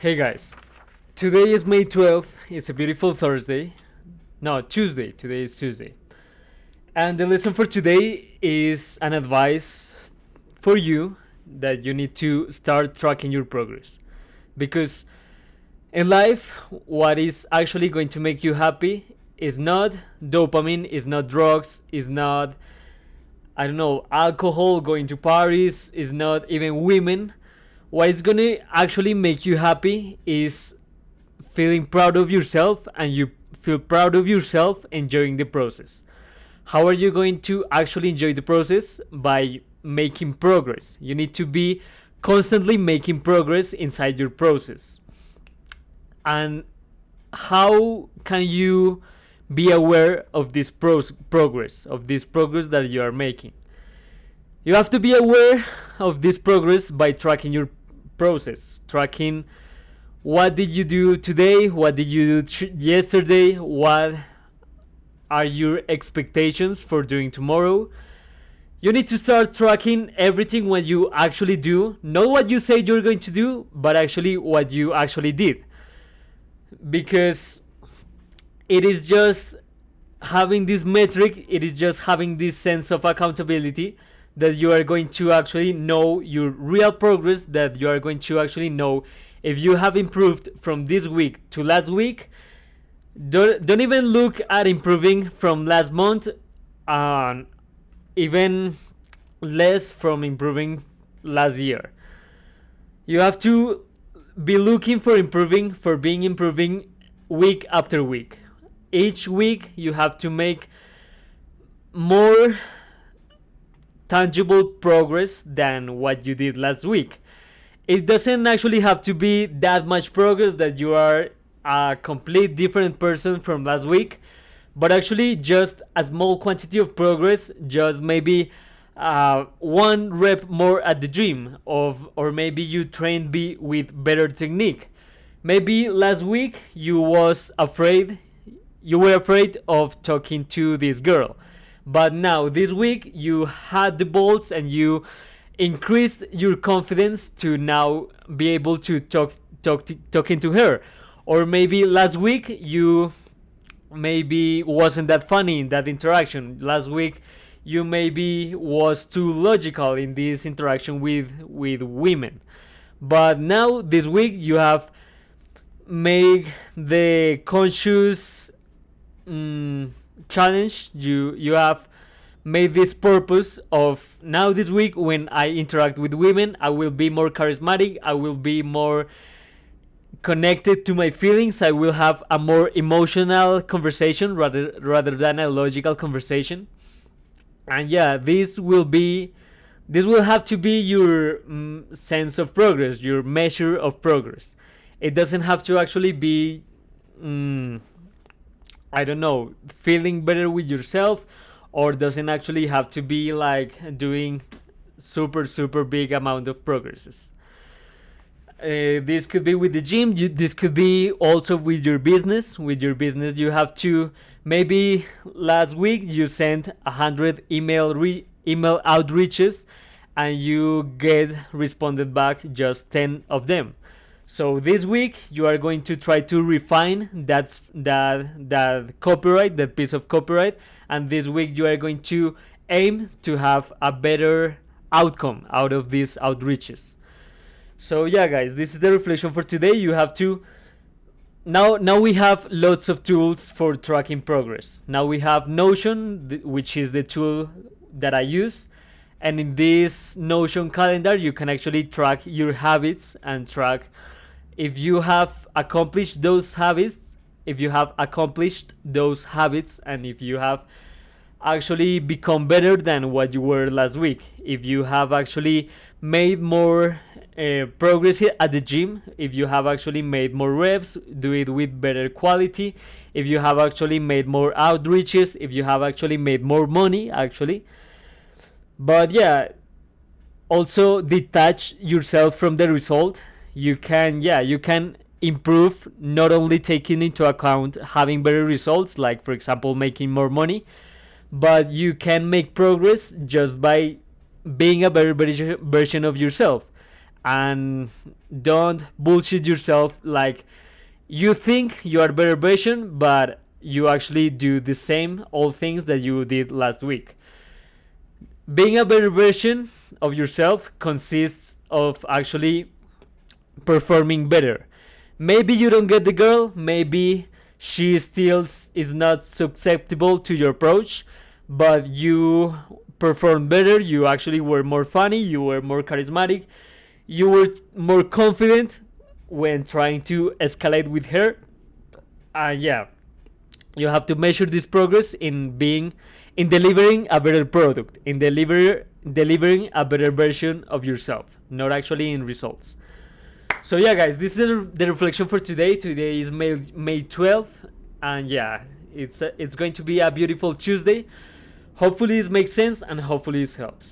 Hey guys, today is May 12th. It's a beautiful Thursday. No, Tuesday. Today is Tuesday. And the lesson for today is an advice for you that you need to start tracking your progress. Because in life, what is actually going to make you happy is not dopamine, is not drugs, is not, I don't know, alcohol, going to parties, is not even women. What is going to actually make you happy is feeling proud of yourself, and you feel proud of yourself enjoying the process. How are you going to actually enjoy the process? By making progress. You need to be constantly making progress inside your process. And how can you be aware of this progress, of this progress that you are making? You have to be aware of this progress by tracking your process, tracking what did you do today, what did you do yesterday, what are your expectations for doing tomorrow. You need to start tracking everything what you actually do, not what you say you're going to do, but actually what you actually did. Because it is just having this metric, it is just having this sense of accountability that you are going to actually know your real progress, that you are going to actually know if you have improved from this week to last week. Don't even look at improving from last month, and even less from improving last year. You have to be looking for improving, for being improving week after week. Each week you have to make more tangible progress than what you did last week. It doesn't actually have to be that much progress that you are a complete different person from last week, but actually just a small quantity of progress, just maybe one rep more at the gym, or maybe you train with better technique. Maybe last week you were afraid of talking to this girl, but now this week you had the balls and you increased your confidence to now be able to talking to her. Or maybe last week you maybe wasn't that funny in that interaction. Last week you maybe was too logical in this interaction with women, but now this week you have made the conscious challenge. You have made this purpose of, now this week when I interact with women, I will be more charismatic, I will be more connected to my feelings, I will have a more emotional conversation rather than a logical conversation. And yeah, this will have to be your sense of progress, your measure of progress. It doesn't have to actually be I don't know, feeling better with yourself, or doesn't actually have to be like doing super big amount of progresses. This could be with the gym. This could be also with your business. With your business, you have to, maybe last week you sent 100 email outreaches, and you get responded back just 10 of them. So this week you are going to try to refine that copyright, that piece of copyright, and this week you are going to aim to have a better outcome out of these outreaches. So yeah, guys, this is the reflection for today. You have to now we have lots of tools for tracking progress. Now we have Notion, which is the tool that I use, and in this Notion calendar you can actually track your habits and track if you have accomplished those habits, and if you have actually become better than what you were last week, if you have actually made more progress at the gym, if you have actually made more reps, do it with better quality, if you have actually made more outreaches, if you have actually made more money actually. But yeah, also detach yourself from the result. You can improve, not only taking into account having better results, like for example making more money, but you can make progress just by being a better version of yourself. and don't bullshit yourself like you think you are a better version, but you actually do the same old things that you did last week. Being a better version of yourself consists of actually performing better. Maybe you don't get the girl, maybe she still is not susceptible to your approach, but you performed better, you actually were more funny, you were more charismatic, you were more confident when trying to escalate with her. Yeah, you have to measure this progress in delivering a better product, in delivering a better version of yourself, not actually in results. So yeah, guys, this is the reflection for today. Today is May 12th, and yeah, it's going to be a beautiful Tuesday. Hopefully, it makes sense, and hopefully, it helps.